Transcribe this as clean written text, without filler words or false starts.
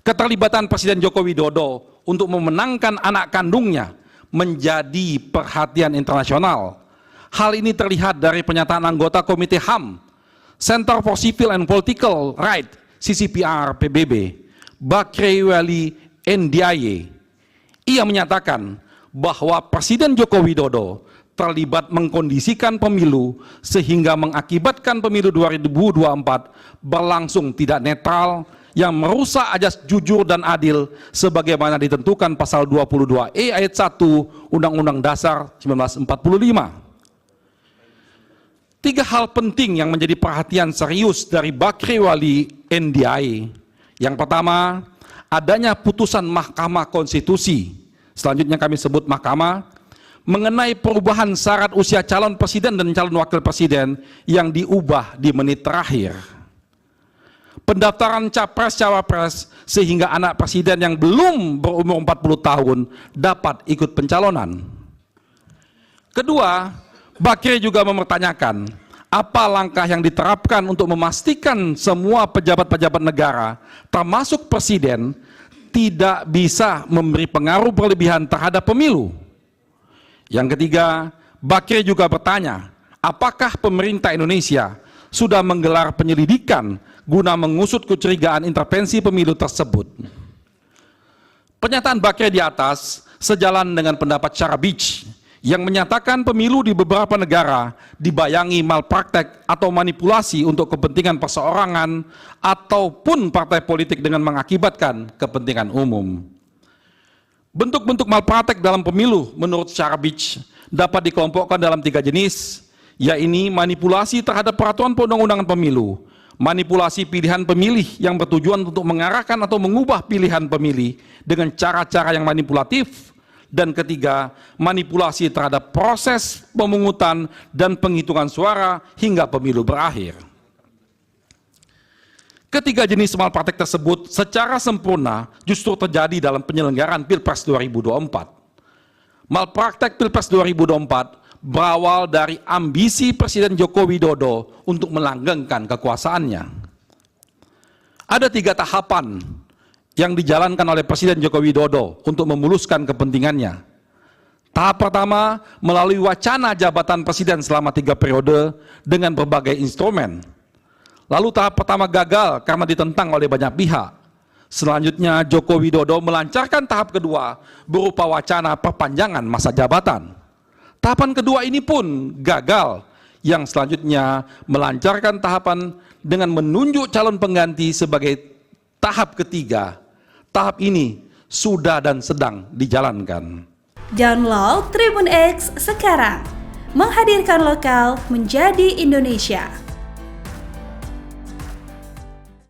Keterlibatan Presiden Joko Widodo untuk memenangkan anak kandungnya menjadi perhatian internasional. Hal ini terlihat dari pernyataan anggota Komite HAM, Center for Civil and Political Rights, CCPR PBB, Bakrewali Ndiaye. Ia menyatakan bahwa Presiden Joko Widodo terlibat mengkondisikan pemilu sehingga mengakibatkan pemilu 2024 berlangsung tidak netral yang merusak ajas jujur dan adil sebagaimana ditentukan pasal 22E ayat 1 Undang-Undang Dasar 1945. Tiga hal penting yang menjadi perhatian serius dari Bakrewali Ndiaye. Yang pertama, adanya putusan Mahkamah Konstitusi, selanjutnya kami sebut Mahkamah, mengenai perubahan syarat usia calon presiden dan calon wakil presiden yang diubah di menit terakhir. Pendaftaran capres-cawapres sehingga anak presiden yang belum berumur 40 tahun dapat ikut pencalonan. Kedua, Bakri juga mempertanyakan apa langkah yang diterapkan untuk memastikan semua pejabat-pejabat negara, termasuk presiden, tidak bisa memberi pengaruh berlebihan terhadap pemilu. Yang ketiga, Bakri juga bertanya, apakah pemerintah Indonesia sudah menggelar penyelidikan guna mengusut kecurigaan intervensi pemilu tersebut. Pernyataan Bakri di atas sejalan dengan pendapat Syarabich yang menyatakan pemilu di beberapa negara dibayangi malpraktek atau manipulasi untuk kepentingan perseorangan ataupun partai politik dengan mengakibatkan kepentingan umum. Bentuk-bentuk malpraktek dalam pemilu menurut Syarabich dapat dikelompokkan dalam tiga jenis, yaitu manipulasi terhadap peraturan perundang-undangan pemilu, manipulasi pilihan pemilih yang bertujuan untuk mengarahkan atau mengubah pilihan pemilih dengan cara-cara yang manipulatif, dan ketiga, manipulasi terhadap proses pemungutan dan penghitungan suara hingga pemilu berakhir. Ketiga jenis malpraktek tersebut secara sempurna justru terjadi dalam penyelenggaraan Pilpres 2024. Malpraktek Pilpres 2024 berawal dari ambisi Presiden Joko Widodo untuk melanggengkan kekuasaannya. Ada tiga tahapan yang dijalankan oleh Presiden Joko Widodo untuk memuluskan kepentingannya. Tahap pertama, melalui wacana jabatan presiden selama 3 periode dengan berbagai instrumen. Lalu tahap pertama gagal karena ditentang oleh banyak pihak. Selanjutnya Joko Widodo melancarkan tahap kedua berupa wacana perpanjangan masa jabatan. Tahapan kedua ini pun gagal, yang selanjutnya melancarkan tahapan dengan menunjuk calon pengganti sebagai tahap ketiga. Tahap ini sudah dan sedang dijalankan. Download Tribun X sekarang, menghadirkan lokal menjadi Indonesia.